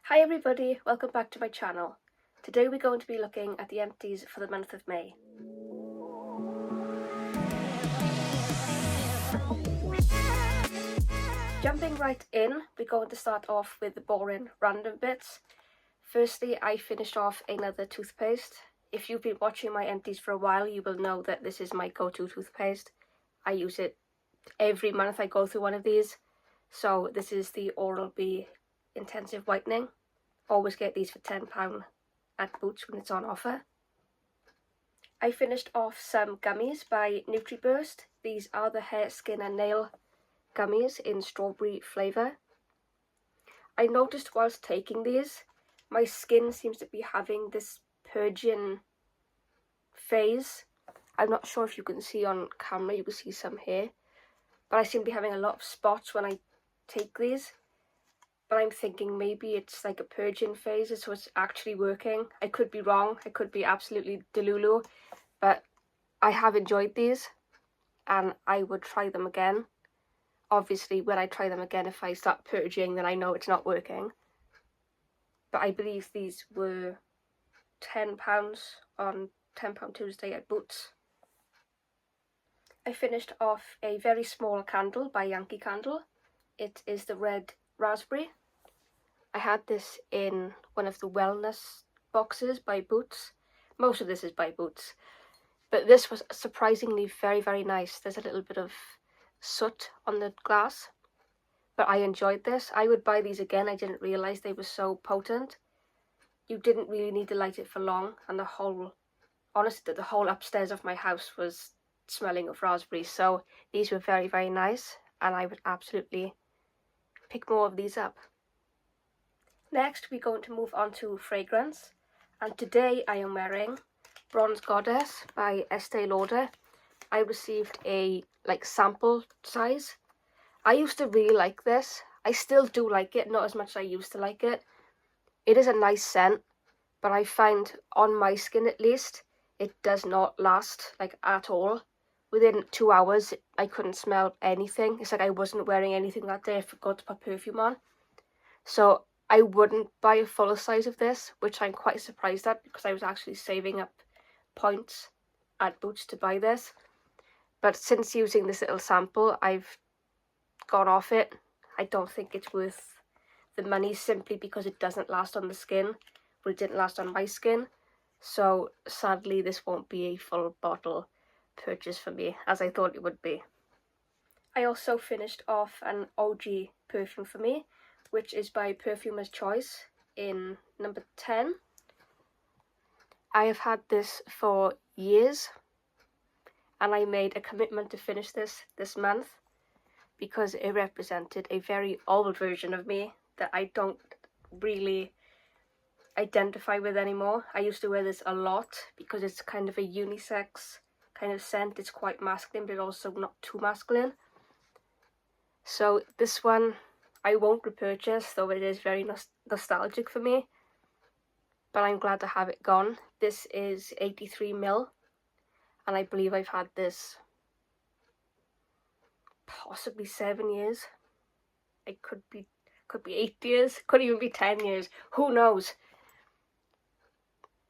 Hi everybody, welcome back to my channel. Today we're going to be looking at the empties for the month of May. Jumping right in, we're going to start off with the boring random bits. Firstly, I finished off another toothpaste. If you've been watching my empties for a while, you will know that this is my go-to toothpaste. I use it every month. I go through one of these. So this is the Oral-B Intensive Whitening. Always get these for £10 at Boots when it's on offer. I finished off some gummies by Nutriburst. These are the hair, skin and nail gummies in strawberry flavour. I noticed whilst taking these, my skin seems to be having this purging phase. I'm not sure if you can see on camera, you can see some here, but I seem to be having a lot of spots when I take these. But I'm thinking maybe it's like a purging phase, so it's actually working. I could be wrong, I could be absolutely delulu, but I have enjoyed these and I would try them again. Obviously, when I try them again, if I start purging, then I know it's not working. But I believe these were £10 on £10 Tuesday at Boots. I finished off a very small candle by Yankee Candle. It is the red raspberry. I had this in one of the wellness boxes by Boots. Most of this is by Boots. But this was surprisingly very, very nice. There's a little bit of soot on the glass. But I enjoyed this. I would buy these again. I didn't realise they were so potent. You didn't really need to light it for long. And honestly, the whole upstairs of my house was smelling of raspberries. So these were very, very nice. And I would absolutely pick more of these up. Next, we're going to move on to fragrance, and today I am wearing Bronze Goddess by Estee Lauder. I received a sample size. I used to really like this. I still do like it, not as much as I used to like it. It is a nice scent, but I find on my skin at least, it does not last at all. Within 2 hours, I couldn't smell anything. It's like I wasn't wearing anything that day. I forgot to put perfume on. So I wouldn't buy a full size of this, which I'm quite surprised at because I was actually saving up points at Boots to buy this. But since using this little sample, I've gone off it. I don't think it's worth the money simply because it doesn't last on the skin. Well, it didn't last on my skin. So sadly, this won't be a full bottle purchase for me as I thought it would be. I also finished off an OG perfume for me, which is by Perfumer's Choice in number 10. I have had this for years, and I made a commitment to finish this month because it represented a very old version of me that I don't really identify with anymore. I used to wear this a lot because it's kind of a unisex kind of scent. It's quite masculine, but also not too masculine. So this one I won't repurchase, though it is very nostalgic for me. But I'm glad to have it gone. This is 83ml, and I believe I've had this possibly 7 years. It could be 8 years, could even be 10 years. Who knows?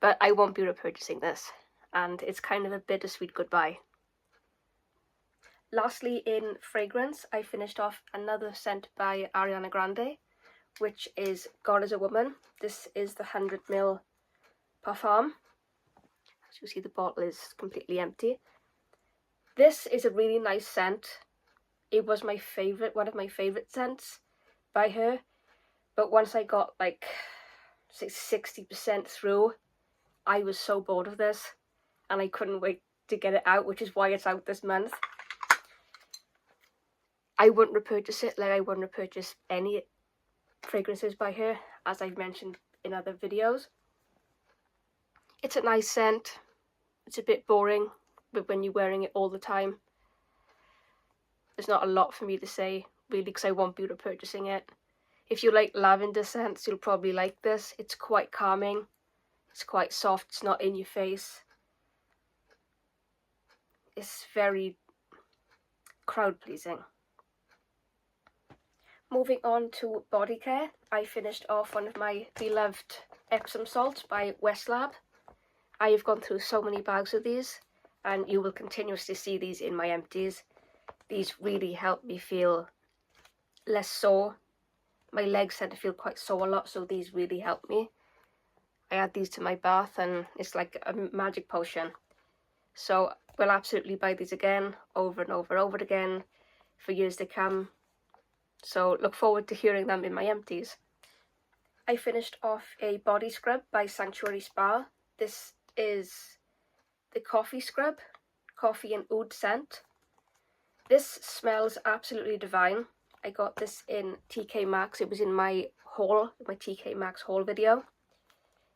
But I won't be repurchasing this, and it's kind of a bittersweet goodbye. Lastly, in fragrance, I finished off another scent by Ariana Grande, which is God is a Woman. This is the 100ml parfum. As you see, the bottle is completely empty. This is a really nice scent. It was my favourite, one of my favourite scents by her. But once I got say 60% through, I was so bored of this and I couldn't wait to get it out, which is why it's out this month. I wouldn't repurchase it like I wouldn't repurchase any fragrances by her, as I've mentioned in other videos. It's a nice scent. It's a bit boring, but when you're wearing it all the time, there's not a lot for me to say, really, because I won't be repurchasing it. If you like lavender scents, you'll probably like this. It's quite calming. It's quite soft. It's not in your face. It's very crowd-pleasing. Moving on to body care, I finished off one of my beloved Epsom salts by Westlab. I have gone through so many bags of these, and you will continuously see these in my empties. These really help me feel less sore. My legs tend to feel quite sore a lot, so these really help me. I add these to my bath and it's like a magic potion. So we'll absolutely buy these again, over and over and over again for years to come. So look forward to hearing them in my empties. I finished off a body scrub by Sanctuary Spa. This is the coffee scrub, coffee and oud scent. This smells absolutely divine. I got this in TK Maxx. It was in my haul, my TK Maxx haul video.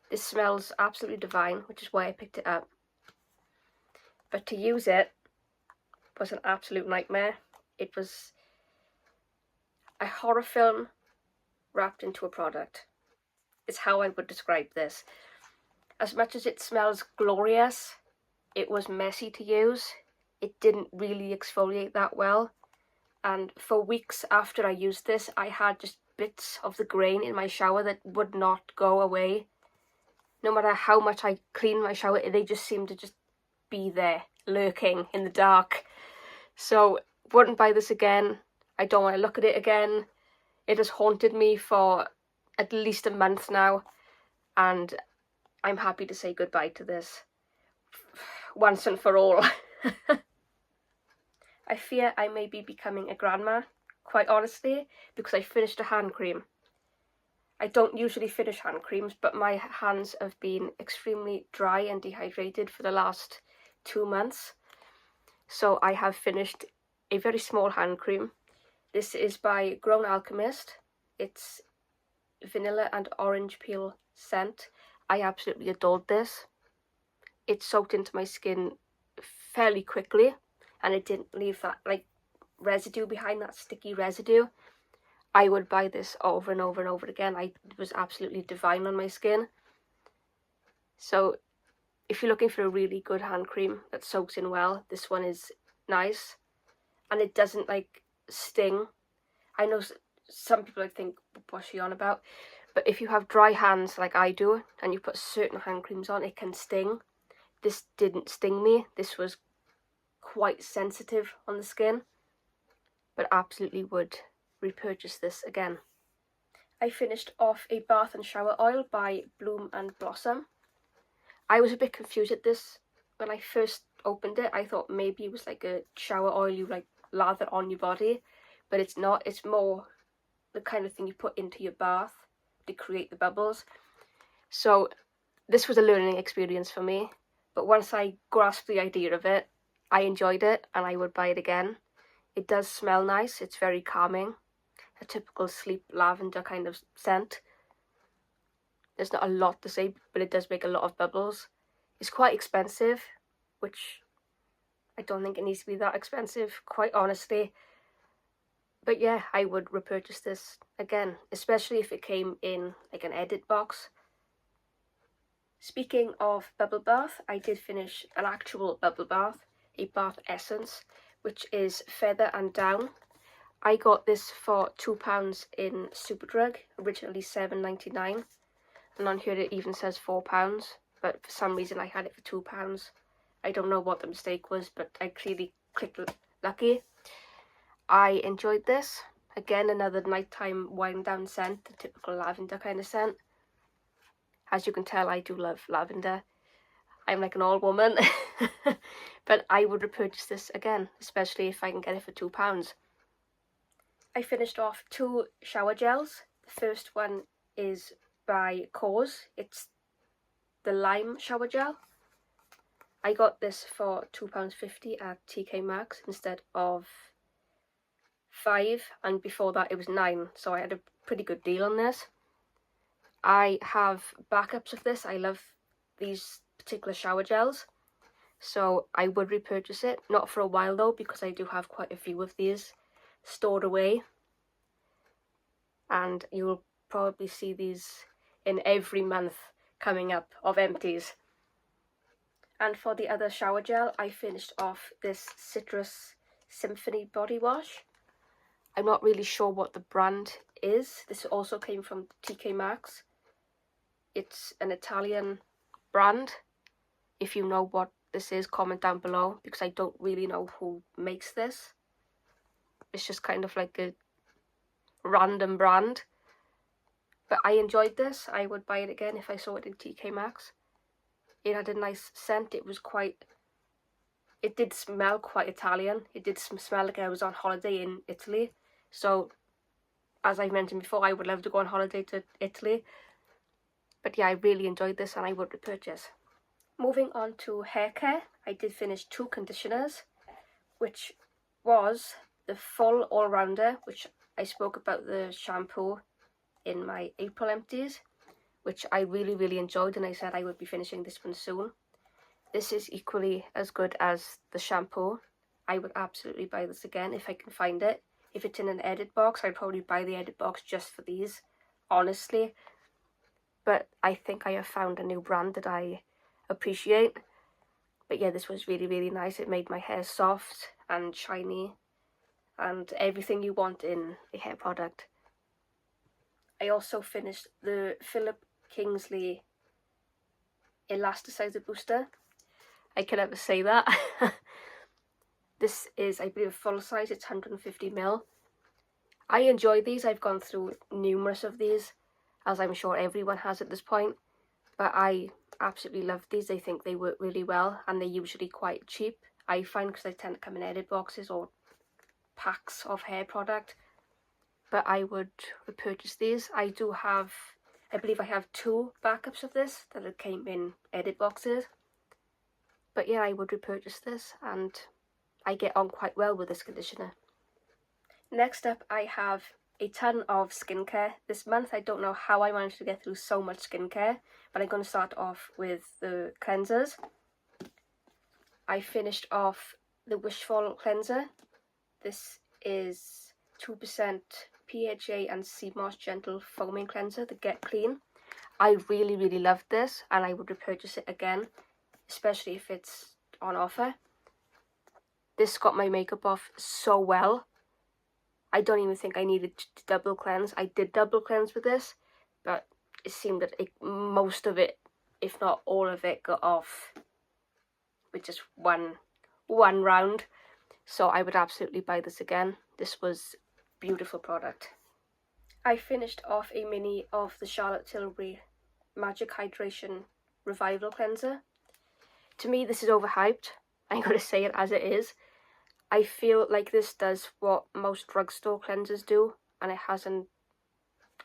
This smells absolutely divine, which is why I picked it up. But to use it was an absolute nightmare. It was a horror film wrapped into a product. It's how I would describe this. As much as it smells glorious, it was messy to use. It didn't really exfoliate that well. And for weeks after I used this, I had just bits of the grain in my shower that would not go away. No matter how much I cleaned my shower, they just seemed to just be there, lurking in the dark. So, wouldn't buy this again. I don't want to look at it again. It has haunted me for at least a month now, and I'm happy to say goodbye to this once and for all. I fear I may be becoming a grandma, quite honestly, because I finished a hand cream. I don't usually finish hand creams, but my hands have been extremely dry and dehydrated for the last 2 months. So I have finished a very small hand cream. This is by Grown Alchemist. It's vanilla and orange peel scent. I absolutely adored this. It soaked into my skin fairly quickly, and it didn't leave that like residue behind, that sticky residue. I would buy this over and over and over again. It was absolutely divine on my skin. So if you're looking for a really good hand cream that soaks in well, this one is nice. And it doesn't like sting. I know some people like think, what's she on about? But if you have dry hands like I do, and you put certain hand creams on, it can sting. This didn't sting me. This was quite sensitive on the skin, but absolutely would repurchase this again. I finished off a bath and shower oil by Bloom and Blossom. I was a bit confused at this when I first opened it. I thought maybe it was like a shower oil you like lather on your body, but it's not. It's more the kind of thing you put into your bath to create the bubbles. So this was a learning experience for me, but once I grasped the idea of it, I enjoyed it and I would buy it again. It does smell nice. It's very calming. A typical sleep lavender kind of scent. There's not a lot to say, but it does make a lot of bubbles. It's quite expensive, which I don't think it needs to be that expensive, quite honestly. But yeah, I would repurchase this again, especially if it came in like an edit box. Speaking of bubble bath, I did finish an actual bubble bath, a bath essence, which is Feather and Down. I got this for £2 in Superdrug, originally £7.99, and on here it even says £4, but for some reason I had it for £2. I don't know what the mistake was, but I clearly clicked lucky. I enjoyed this. Again, another nighttime wind down scent, the typical lavender kind of scent. As you can tell, I do love lavender. I'm like an old woman. But I would repurchase this again, especially if I can get it for £2. I finished off 2 shower gels. The first one is by Cause. It's the lime shower gel. I got this for £2.50 at TK Maxx instead of £5, and before that it was £9, so I had a pretty good deal on this. I have backups of this. I love these particular shower gels, so I would repurchase it. Not for a while though, because I do have quite a few of these stored away, and you will probably see these in every month coming up of empties. And for the other shower gel, I finished off this Citrus Symphony body wash. I'm not really sure what the brand is. This also came from TK Maxx. It's an Italian brand. If you know what this is, comment down below, because I don't really know who makes this. It's just kind of like a random brand. But I enjoyed this. I would buy it again if I saw it in TK Maxx. It had a nice scent. It did smell quite Italian. It did smell like I was on holiday in Italy. So, as I mentioned before, I would love to go on holiday to Italy. But yeah, I really enjoyed this and I would repurchase. Moving on to hair care, I did finish 2 conditioners, which was the full all-rounder, which I spoke about the shampoo in my April empties, which I really enjoyed, and I said I would be finishing this one soon. This is equally as good as the shampoo. I would absolutely buy this again if I can find it. If it's in an edit box, I'd probably buy the edit box just for these, honestly. But I think I have found a new brand that I appreciate. But yeah, this was really nice. It made my hair soft and shiny and everything you want in a hair product. I also finished the Philip Kingsley Elasticizer Booster. I can never say that. This is, I believe, a full size. It's 150ml. I enjoy these. I've gone through numerous of these, as I'm sure everyone has at this point. But I absolutely love these. I think they work really well, and they're usually quite cheap, I find, because they tend to come in edit boxes or packs of hair product. But I would repurchase these. I believe I have 2 backups of this that came in edit boxes. But yeah, I would repurchase this, and I get on quite well with this conditioner. Next up, I have a ton of skincare this month. I don't know how I managed to get through so much skincare, but I'm going to start off with the cleansers. I finished off the Wishful cleanser. This is 2% PHA and sea moss gentle foaming cleanser, the Get Clean. I really loved this, and I would repurchase it again, especially if it's on offer. This got my makeup off so well. I don't even think I needed to double cleanse. I did double cleanse with this, but it seemed that most of it, if not all of it, got off with just one round. So I would absolutely buy this again. This was a beautiful product. I finished off a mini of the Charlotte Tilbury Magic Hydration Revival Cleanser. To me, this is overhyped. I'm going to say it as it is. I feel like this does what most drugstore cleansers do, and it has an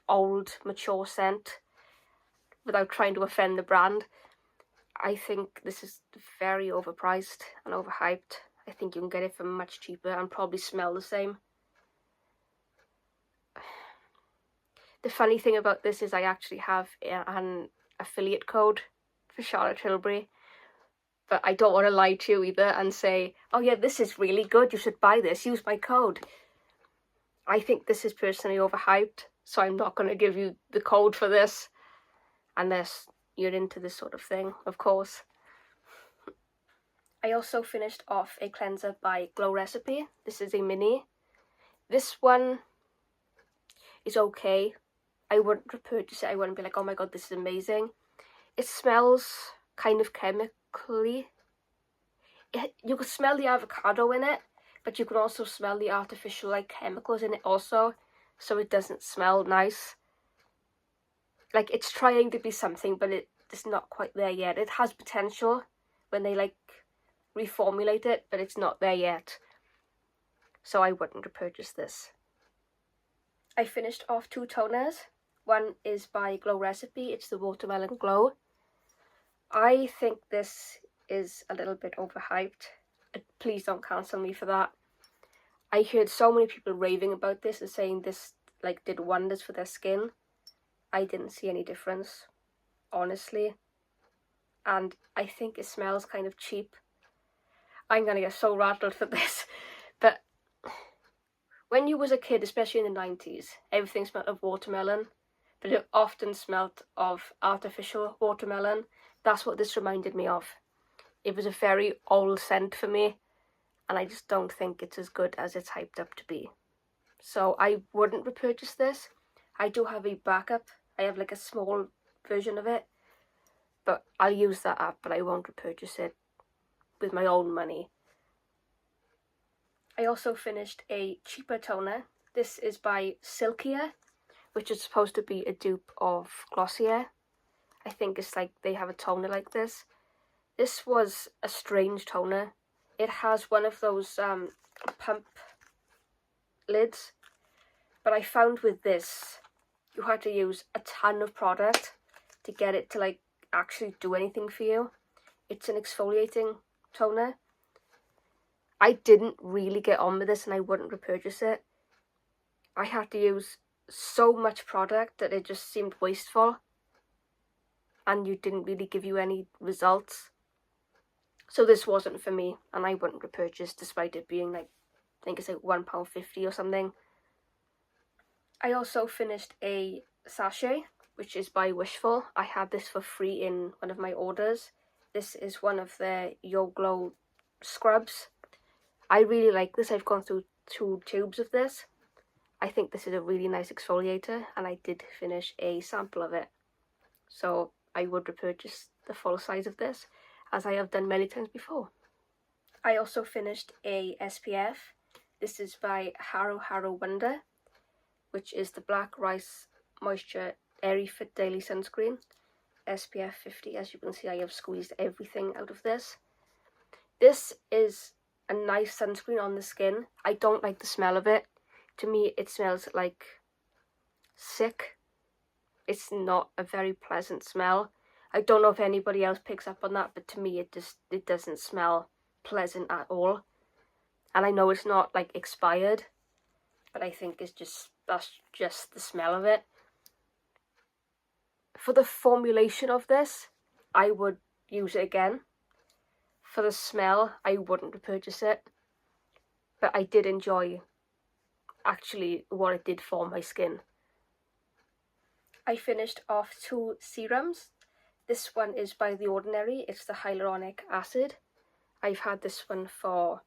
old, mature scent without trying to offend the brand. I think this is very overpriced and overhyped. I think you can get it for much cheaper and probably smell the same. The funny thing about this is I actually have an affiliate code for Charlotte Tilbury. But I don't want to lie to you either and say, oh yeah, this is really good, you should buy this, use my code. I think this is personally overhyped, so I'm not going to give you the code for this, unless you're into this sort of thing, of course. I also finished off a cleanser by Glow Recipe. This is a mini. This one is okay. I wouldn't repurchase it. I wouldn't be like, oh my god, this is amazing. It smells kind of chemically. You can smell the avocado in it, but you can also smell the artificial chemicals in it also, so it doesn't smell nice. Like, it's trying to be something, but it's not quite there yet. It has potential when they reformulate it, but it's not there yet, so I wouldn't repurchase this. I finished off 2 toners. One is by Glow Recipe. It's the Watermelon Glow. I think this is a little bit overhyped. Please don't cancel me for that. I heard so many people raving about this and saying this did wonders for their skin. I didn't see any difference, honestly. And I think it smells kind of cheap. I'm gonna get so rattled for this. But when you was a kid, especially in the 90s, everything smelled of watermelon, but it often smelled of artificial watermelon. That's what this reminded me of. It was a very old scent for me, and I just don't think it's as good as it's hyped up to be. so I wouldn't repurchase this. I do have a backup. I have like a small version of it, but I'll use that app, but I won't repurchase it with my own money. I also finished a cheaper toner. This is by Silkier, which is supposed to be a dupe of Glossier. I think it's like they have a toner like this. This was a strange toner. It has one of those pump lids, but I found with this, you had to use a ton of product to get it to like actually do anything for you. It's an exfoliating toner. I didn't really get on with this and I wouldn't repurchase it. I had to use so much product that it just seemed wasteful, and you didn't really give you any results. So this wasn't for me, and I wouldn't repurchase despite it being like, I think it's like £1.50 or something. I also finished a sachet, which is by Wishful. I had this for free in one of my orders. This is one of their Yo Glow scrubs. I really like this. I've gone through 2 tubes of this. I think this is a really nice exfoliator, and I did finish a sample of it. So I would repurchase the full size of this, as I have done many times before. I also finished a SPF. This is by Haro Haro Wonder, which is the Black Rice Moisture Airy Fit Daily Sunscreen. SPF 50. As you can see, I have squeezed everything out of this. This is a nice sunscreen on the skin. I don't like the smell of it. To me, it smells like sick. It's not a very pleasant smell. I don't know if anybody else picks up on that, but to me it doesn't smell pleasant at all. And I know it's not like expired, but I think that's just the smell of it. For the formulation of this, I would use it again. For the smell, I wouldn't repurchase it, but I did enjoy actually what it did for my skin. I finished off 2 serums. This one is by The Ordinary. It's the hyaluronic acid. I've had this one for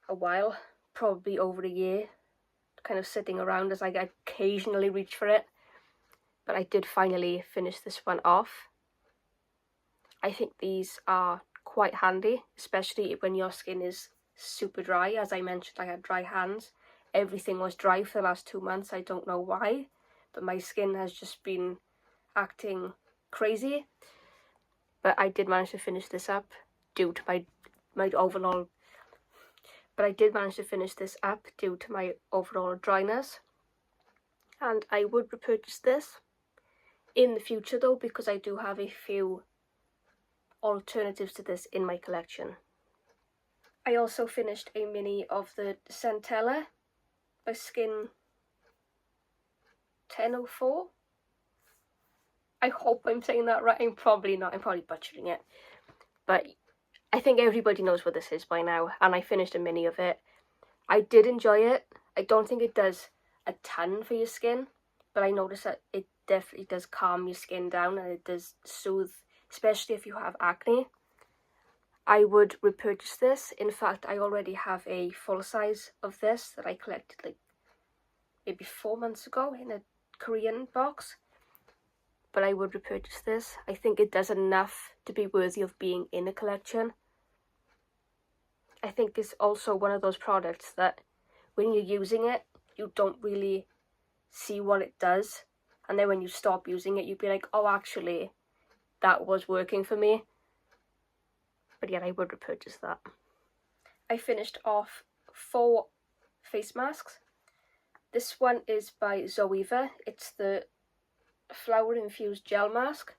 a while, probably over a year, kind of sitting around as I occasionally reach for it. But I did finally finish this one off. I think these are quite handy, especially when your skin is super dry. As I mentioned, I had dry hands. Everything was dry for the last 2 months. I don't know why, but my skin has just been acting crazy. But I did manage to finish this up due to my overall dryness. And I would repurchase this in the future though, because I do have a few alternatives to this in my collection. I also finished a mini of the Centella by Skin 1004. I hope I'm saying that right. I'm probably not. I'm probably butchering it. But I think everybody knows what this is by now, and I finished a mini of it. I did enjoy it. I don't think it does a ton for your skin, but I noticed that it definitely does calm your skin down, and it does soothe, especially if you have acne. I would repurchase this. In fact, I already have a full size of this that I collected like maybe 4 months ago in a Korean box. But I would repurchase this. I think it does enough to be worthy of being in a collection. I think it's also one of those products that when you're using it, you don't really see what it does. And then when you stop using it, you'd be like, oh, actually, that was working for me. But yeah, I would repurchase that. I finished off 4 face masks. This one is by Zoeva. It's the flower infused gel mask.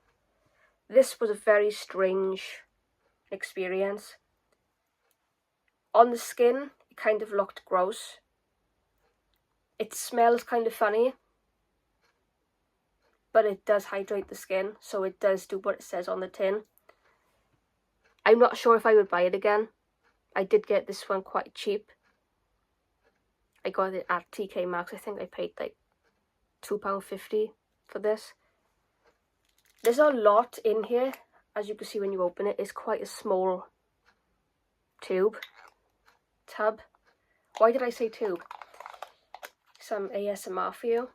This was a very strange experience. On the skin, it kind of looked gross. It smells kind of funny, but it does hydrate the skin, so it does do what it says on the tin. I'm not sure if I would buy it again. I did get this one quite cheap. I got it at TK Maxx. I think I paid like £2.50 for this. There's a lot in here. As you can see when you open it, it's quite a small tub. Why did I say tube? some ASMR for you.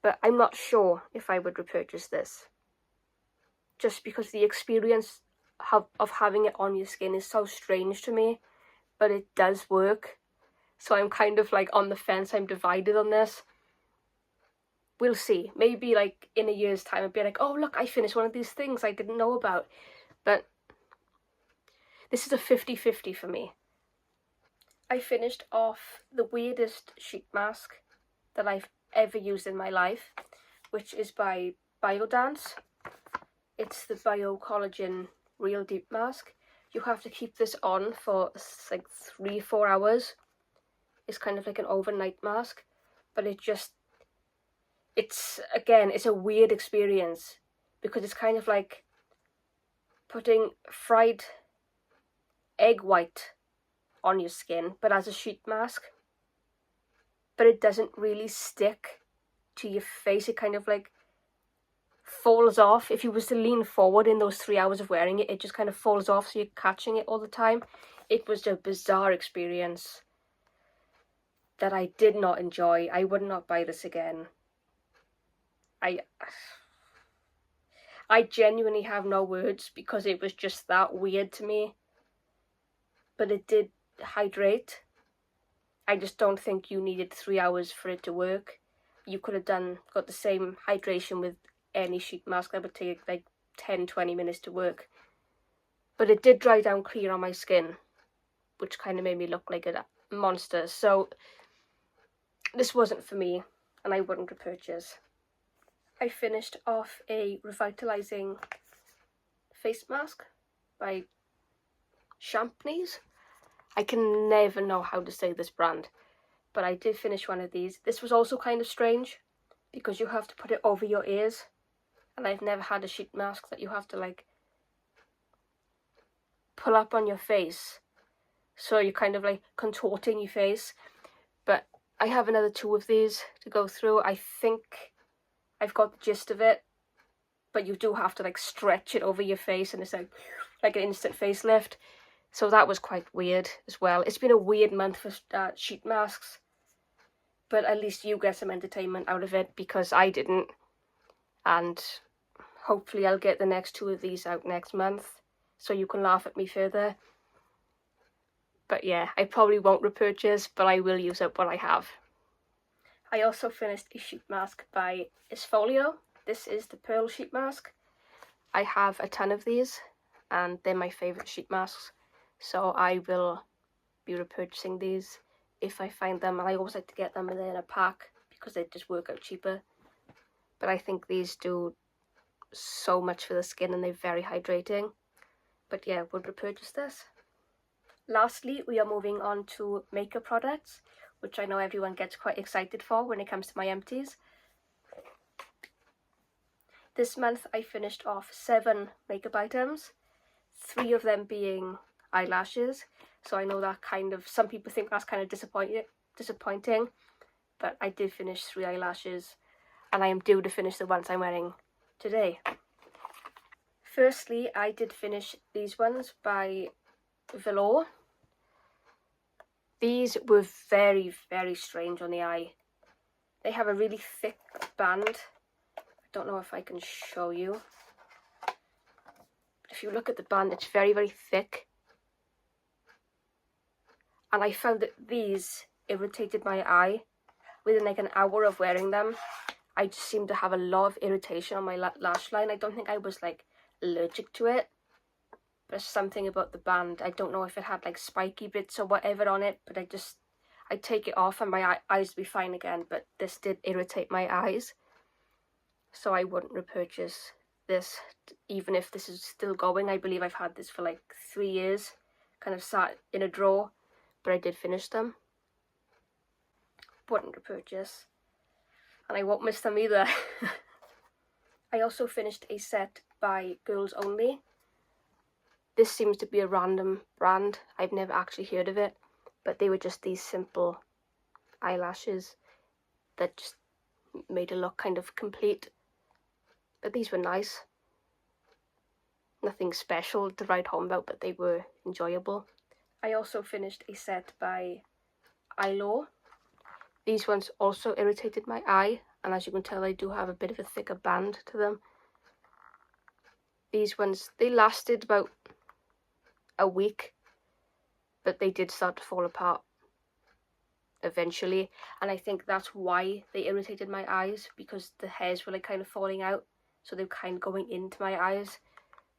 But I'm not sure if I would repurchase this. Just because the experience of having it on your skin is so strange to me. But it does work. So I'm kind of like on the fence. I'm divided on this. We'll see. Maybe like in a year's time I'll be like, oh look, I finished one of these things I didn't know about. But this is a 50-50 for me. I finished off the weirdest sheet mask that I've ever used in my life, which is by Biodance. It's the Bio Collagen Real Deep Mask. You have to keep this on for like 3-4 hours. It's kind of like an overnight mask, but it's a weird experience because it's kind of like putting fried egg white on your skin, but as a sheet mask. But it doesn't really stick to your face. It kind of like falls off. If you was to lean forward in those 3 hours of wearing it, it just kind of falls off, so you're catching it all the time. It was a bizarre experience that I did not enjoy. I would not buy this again. I genuinely have no words because it was just that weird to me. But it did hydrate. I just don't think you needed 3 hours for it to work. You could have got the same hydration with any sheet mask. That would take like 10-20 minutes to work. But it did dry down clear on my skin, which kind of made me look like a monster. So this wasn't for me, and I wouldn't repurchase. I finished off a revitalizing face mask by Empties. I can never know how to say this brand, but I did finish one of these. This was also kind of strange because you have to put it over your ears, and I've never had a sheet mask that you have to like pull up on your face, so you're kind of like contorting your face. But I have another 2 of these to go through. I think I've got the gist of it, but you do have to like stretch it over your face, and it's like an instant facelift. So that was quite weird as well. It's been a weird month for sheet masks, but at least you get some entertainment out of it because I didn't. And hopefully I'll get the next 2 of these out next month so you can laugh at me further. But yeah, I probably won't repurchase, but I will use up what I have. I also finished a sheet mask by Isfolio. This is the Pearl sheet mask. I have a ton of these, and they're my favourite sheet masks. So I will be repurchasing these if I find them. And I always like to get them in a pack because they just work out cheaper. But I think these do so much for the skin, and they're very hydrating. But yeah, would repurchase this. Lastly, we are moving on to makeup products, which I know everyone gets quite excited for when it comes to my empties. This month I finished off 7 makeup items, 3 of them being eyelashes. So I know that some people think that's kind of disappointing, but I did finish 3 eyelashes, and I am due to finish the ones I'm wearing today. Firstly, I did finish these ones by Velour. These were very, very strange on the eye. They have a really thick band. I don't know if I can show you. But if you look at the band, it's very, very thick. And I found that these irritated my eye. Within like an hour of wearing them, I just seemed to have a lot of irritation on my lash line. I don't think I was like allergic to it. There's something about the band. I don't know if it had like spiky bits or whatever on it, but I take it off and my eyes will be fine again. But this did irritate my eyes, so I wouldn't repurchase this, even if this is still going. I believe I've had this for like 3 years, kind of sat in a drawer, but I did finish them. Wouldn't repurchase, and I won't miss them either. I also finished a set by Girls Only. This seems to be a random brand. I've never actually heard of it, but they were just these simple eyelashes that just made it look kind of complete. But these were nice. Nothing special to write home about, but they were enjoyable. I also finished a set by ILO. These ones also irritated my eye, and as you can tell, they do have a bit of a thicker band to them. These ones, they lasted about a week, but they did start to fall apart eventually, and I think that's why they irritated my eyes, because the hairs were like kind of falling out, so they were kind of going into my eyes.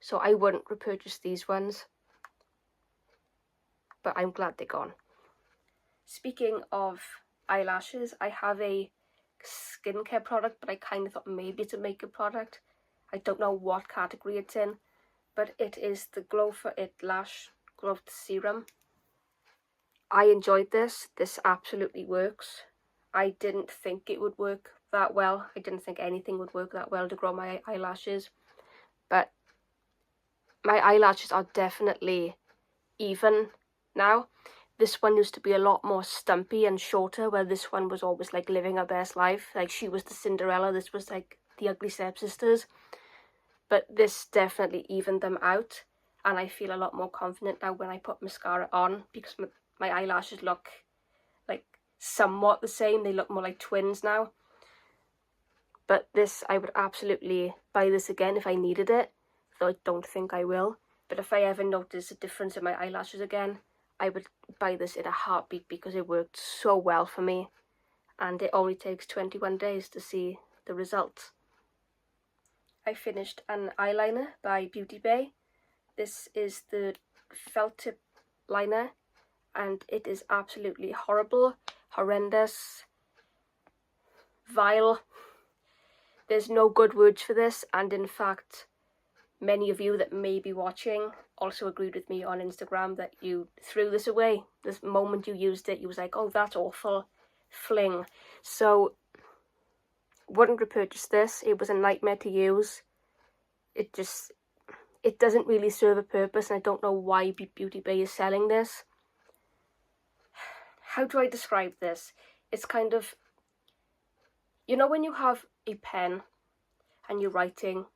So I wouldn't repurchase these ones, but I'm glad they're gone. Speaking of eyelashes, I have a skincare product, but I kind of thought maybe it's a makeup product. I don't know what category it's in, but it is the Glow for It Lash Growth Serum. I enjoyed this. This absolutely works. I didn't think it would work that well. I didn't think anything would work that well to grow my eyelashes, but my eyelashes are definitely even now. This one used to be a lot more stumpy and shorter, where this one was always like living her best life. Like she was the Cinderella, this was like the ugly stepsisters. But this definitely evened them out, and I feel a lot more confident now when I put mascara on, because my eyelashes look like somewhat the same. They look more like twins now. But this, I would absolutely buy this again if I needed it, though I don't think I will. But if I ever notice a difference in my eyelashes again, I would buy this in a heartbeat, because it worked so well for me, and it only takes 21 days to see the results. I finished an eyeliner by Beauty Bay. This is the felt tip liner, and it is absolutely horrible, horrendous, vile. There's no good words for this, and in fact, many of you that may be watching also agreed with me on Instagram that you threw this away. This moment you used it, you was like, oh, that's awful, fling. So, wouldn't repurchase this. It was a nightmare to use. It doesn't really serve a purpose, and I don't know why Beauty Bay is selling this. How do I describe this? It's kind of, you know when you have a pen and you're writing,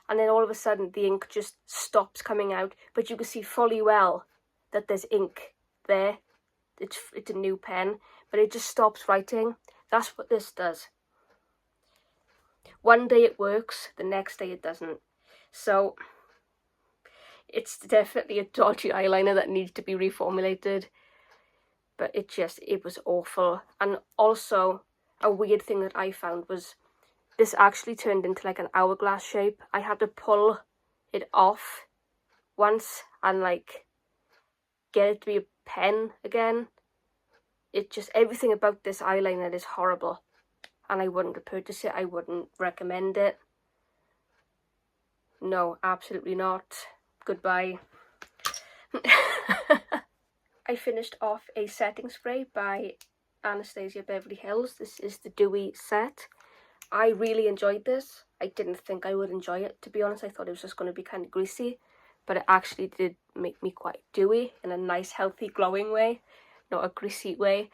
and then all of a sudden the ink just stops coming out, but you can see fully well that there's ink there. It's a new pen, but it just stops writing. That's what this does. One day it works, the next day it doesn't. So it's definitely a dodgy eyeliner that needs to be reformulated. But it was awful. And also, a weird thing that I found was this actually turned into like an hourglass shape. I had to pull it off once and like get it to be a pen again. Everything about this eyeliner is horrible, and I wouldn't repurchase it. I wouldn't recommend it. No, absolutely not. Goodbye. I finished off a setting spray by Anastasia Beverly Hills. This is the Dewy set. I really enjoyed this. I didn't think I would enjoy it, to be honest. I thought it was just going to be kind of greasy, but it actually did make me quite dewy in a nice, healthy, glowing way, not a greasy way.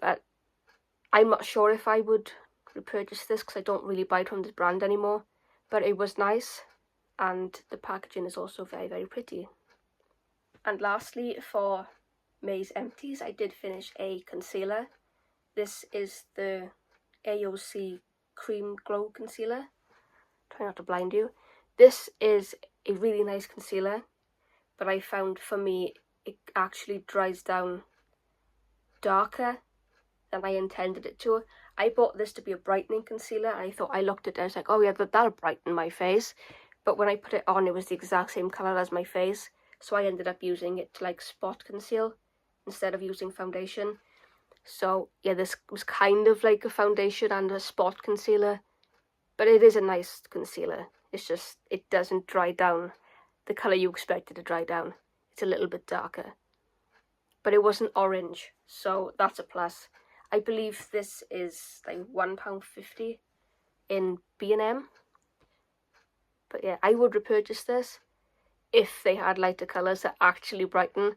But I'm not sure if I would repurchase this, because I don't really buy it from this brand anymore. But it was nice, and the packaging is also very, very pretty. And lastly, for May's Empties, I did finish a concealer. This is the AOC Cream Glow Concealer. Try not to blind you. This is a really nice concealer, but I found for me it actually dries down darker than I intended it to. I bought this to be a brightening concealer, and I looked at it, I was like, oh yeah, that'll brighten my face. But when I put it on, it was the exact same colour as my face. So I ended up using it to like spot conceal instead of using foundation. So yeah, this was kind of like a foundation and a spot concealer, but it is a nice concealer. It's just, it doesn't dry down the colour you expect it to dry down. It's a little bit darker. But it wasn't orange, so that's a plus. I believe this is like £1.50 in B&M. But yeah, I would repurchase this if they had lighter colours that actually brighten.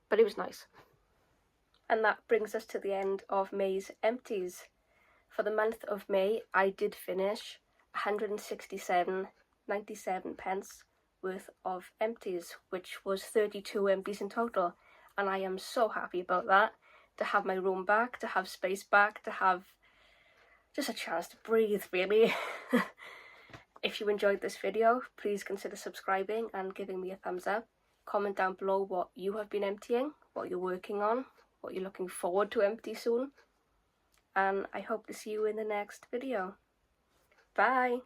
But it was nice. And that brings us to the end of May's Empties. For the month of May, I did finish 167.97 pence worth of empties, which was 32 empties in total. and I am so happy about that. To have my room back, to have space back, to have just a chance to breathe, really. If you enjoyed this video, please consider subscribing and giving me a thumbs up. Comment down below what you have been emptying, what you're working on, what you're looking forward to empty soon. And I hope to see you in the next video. Bye!